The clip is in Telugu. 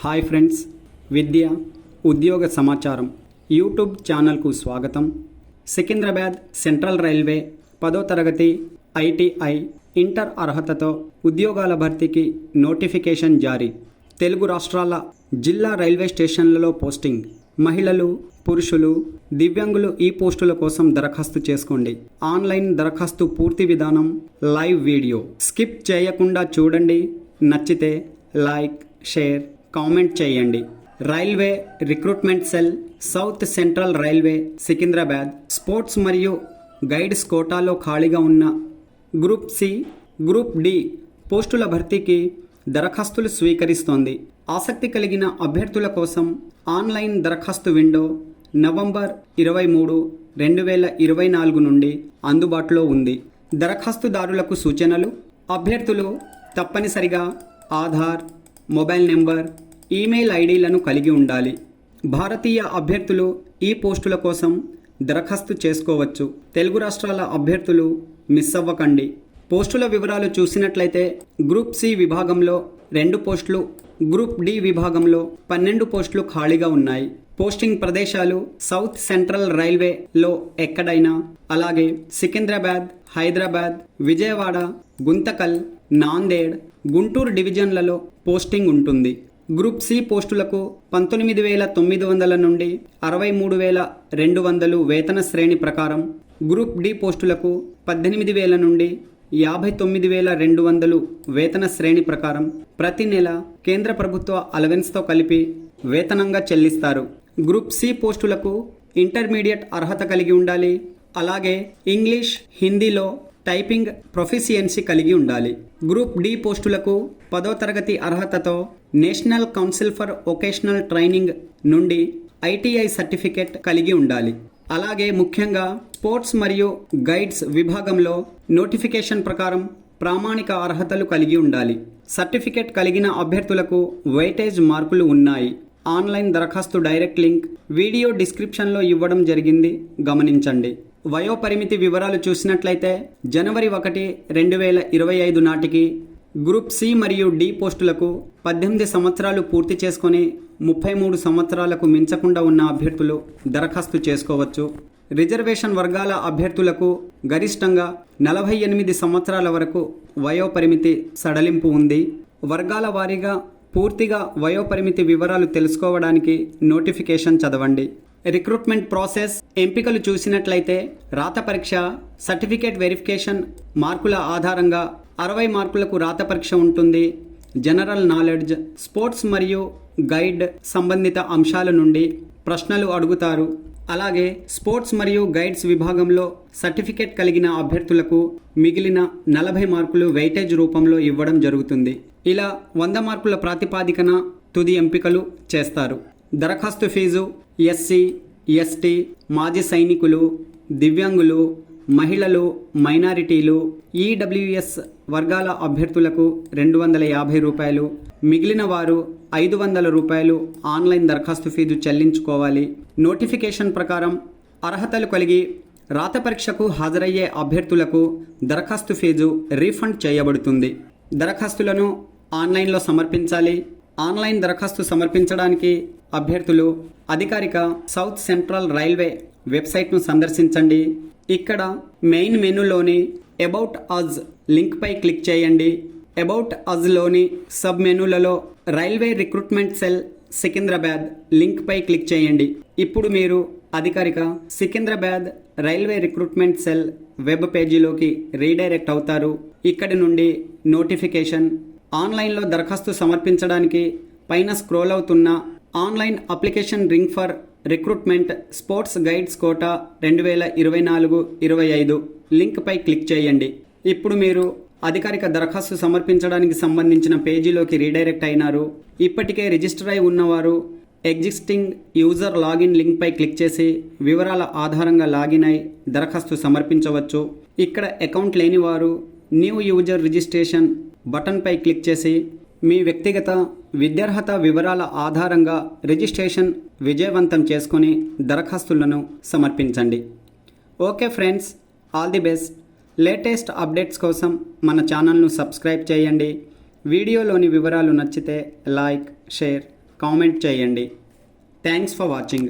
హాయ్ ఫ్రెండ్స్, విద్య ఉద్యోగ సమాచారం యూట్యూబ్ ఛానల్కు స్వాగతం. సికింద్రాబాద్ సెంట్రల్ రైల్వే 10వ తరగతి ఐటీఐ ఇంటర్ అర్హతతో ఉద్యోగాల భర్తీకి నోటిఫికేషన్ జారీ. తెలుగు రాష్ట్రాల జిల్లా రైల్వే స్టేషన్లలో పోస్టింగ్. మహిళలు, పురుషులు, దివ్యాంగులు ఈ పోస్టుల కోసం దరఖాస్తు చేసుకోండి. ఆన్లైన్ దరఖాస్తు పూర్తి విధానం లైవ్ వీడియో స్కిప్ చేయకుండా చూడండి. నచ్చితే లైక్, షేర్, కామెంట్ చేయండి. Railway recruitment cell, south central railway Secunderabad sports మరియు గైడ్స్ కోటాలో ఖాళీగా ఉన్న గ్రూప్ సి, గ్రూప్ డి పోస్టుల భర్తీకి దరఖాస్తులు స్వీకరిస్తోంది. ఆసక్తి కలిగిన అభ్యర్థుల కోసం ఆన్లైన్ దరఖాస్తు విండో నవంబర్ 23, 2024 నుండి అందుబాటులో ఉంది. దరఖాస్తుదారులకు సూచనలు: అభ్యర్థులు తప్పనిసరిగా ఆధార్, మొబైల్ నెంబర్, ఈమెయిల్ ఐడీలను కలిగి ఉండాలి. భారతీయ అభ్యర్థులు ఈ పోస్టుల కోసం దరఖాస్తు చేసుకోవచ్చు. తెలుగు రాష్ట్రాల అభ్యర్థులు మిస్ అవ్వకండి. పోస్టుల వివరాలు చూసినట్లయితే గ్రూప్ సి విభాగంలో 2 పోస్టులు, గ్రూప్ డి విభాగంలో 12 పోస్టులు ఖాళీగా ఉన్నాయి. పోస్టింగ్ ప్రదేశాలు సౌత్ సెంట్రల్ రైల్వేలో ఎక్కడైనా, అలాగే సికింద్రాబాద్, హైదరాబాద్, విజయవాడ, గుంతకల్, నాందేడ్, గుంటూరు డివిజన్లలో పోస్టింగ్ ఉంటుంది. గ్రూప్ సి పోస్టులకు 19,900 నుండి 63,200 వేతన శ్రేణి ప్రకారం, గ్రూప్ డి పోస్టులకు 18,000 నుండి 59,200 వేతన శ్రేణి ప్రకారం ప్రతి నెల కేంద్ర ప్రభుత్వ అలవెన్స్తో కలిపి వేతనంగా చెల్లిస్తారు. గ్రూప్ సి పోస్టులకు ఇంటర్మీడియట్ అర్హత కలిగి ఉండాలి. అలాగే ఇంగ్లీష్, హిందీలో టైపింగ్ ప్రొఫిషియన్సీ కలిగి ఉండాలి. గ్రూప్ డి పోస్టులకు 10వ తరగతి అర్హతతో national council for vocational training నుండి ఐటీఐ సర్టిఫికేట్ కలిగి ఉండాలి. అలాగే ముఖ్యంగా స్పోర్ట్స్ మరియు గైడ్స్ విభాగంలో నోటిఫికేషన్ ప్రకారం ప్రామాణిక అర్హతలు కలిగి ఉండాలి. సర్టిఫికేట్ కలిగిన అభ్యర్థులకు వెయిటేజ్ మార్కులు ఉన్నాయి. ఆన్లైన్ దరఖాస్తు డైరెక్ట్ లింక్ వీడియో డిస్క్రిప్షన్లో ఇవ్వడం జరిగింది, గమనించండి. వయోపరిమితి వివరాలు చూసినట్లయితే జనవరి 1, 2025 నాటికి గ్రూప్ సి మరియు డి పోస్టులకు 18 సంవత్సరాలు పూర్తి చేసుకొని 33 సంవత్సరాలకు మించకుండా ఉన్న అభ్యర్థులు దరఖాస్తు చేసుకోవచ్చు. రిజర్వేషన్ వర్గాల అభ్యర్థులకు గరిష్టంగా 48 సంవత్సరాల వరకు వయోపరిమితి సడలింపు ఉంది. వర్గాల వారీగా పూర్తిగా వయోపరిమితి వివరాలు తెలుసుకోవడానికి నోటిఫికేషన్ చదవండి. రిక్రూట్మెంట్ ప్రాసెస్ ఎంపికలు చూసినట్లయితే రాత పరీక్ష, సర్టిఫికేట్ వెరిఫికేషన్ మార్కుల ఆధారంగా 60 మార్కులకు రాత పరీక్ష ఉంటుంది. జనరల్ నాలెడ్జ్, స్పోర్ట్స్ మరియు గైడ్ సంబంధిత అంశాల నుండి ప్రశ్నలు అడుగుతారు. అలాగే స్పోర్ట్స్ మరియు గైడ్స్ విభాగంలో సర్టిఫికేట్ కలిగిన అభ్యర్థులకు మిగిలిన 40 మార్కులు వెయిటేజ్ రూపంలో ఇవ్వడం జరుగుతుంది. ఇలా 100 మార్కుల ప్రాతిపాదికన తుది ఎంపికలు చేస్తారు. దరఖాస్తు ఫీజు ఎస్సీ, ఎస్టీ, మాజీ సైనికులు, దివ్యాంగులు, మహిళలు, మైనారిటీలు, ఈడబ్ల్యూఎస్ వర్గాల అభ్యర్థులకు 250 రూపాయలు, మిగిలిన వారు 500 రూపాయలు ఆన్లైన్ దరఖాస్తు ఫీజు చెల్లించుకోవాలి. నోటిఫికేషన్ ప్రకారం అర్హతలు కలిగి రాత పరీక్షకు హాజరయ్యే అభ్యర్థులకు దరఖాస్తు ఫీజు రీఫండ్ చేయబడుతుంది. దరఖాస్తులను ఆన్లైన్లో సమర్పించాలి. ఆన్లైన్ దరఖాస్తు సమర్పించడానికి అభ్యర్థులు అధికారిక సౌత్ సెంట్రల్ రైల్వే వెబ్సైట్ను సందర్శించండి. ఇక్కడ మెయిన్ మెనూలోని అబౌట్ అజ్ లింక్పై క్లిక్ చేయండి. అబౌట్ అజ్లోని సబ్ మెనూలలో రైల్వే రిక్రూట్మెంట్ సెల్ సికింద్రాబాద్ లింక్పై క్లిక్ చేయండి. ఇప్పుడు మీరు అధికారిక Secunderabad railway recruitment cell web పేజీలోకి రీడైరెక్ట్ అవుతారు. ఇక్కడి నుండి నోటిఫికేషన్, ఆన్లైన్లో దరఖాస్తు సమర్పించడానికి పైన స్క్రోల్ అవుతున్న online application ring for recruitment sports guides quota 2024-25 లింక్పై క్లిక్ చేయండి. ఇప్పుడు మీరు అధికారిక దరఖాస్తు సమర్పించడానికి సంబంధించిన పేజీలోకి రీడైరెక్ట్ అయినారు. ఇప్పటికే రిజిస్టర్ అయి ఉన్నవారు ఎగ్జిస్టింగ్ యూజర్ లాగిన్ లింక్పై క్లిక్ చేసి వివరాల ఆధారంగా లాగిన్ అయి దరఖాస్తు సమర్పించవచ్చు. ఇక్కడ అకౌంట్ లేనివారు న్యూ యూజర్ రిజిస్ట్రేషన్ బటన్పై క్లిక్ చేసి మీ వ్యక్తిగత విద్యార్హత వివరాల ఆధారంగా రిజిస్ట్రేషన్ విజయవంతం చేసుకొని దరఖాస్తులను సమర్పించండి. Okay friends, all the best. Latest updates కోసం మన ఛానల్ను సబ్స్క్రైబ్ చేయండి. వీడియోలోని వివరాలు నచ్చితే లైక్, షేర్, కామెంట్ చేయండి. Thanks for watching.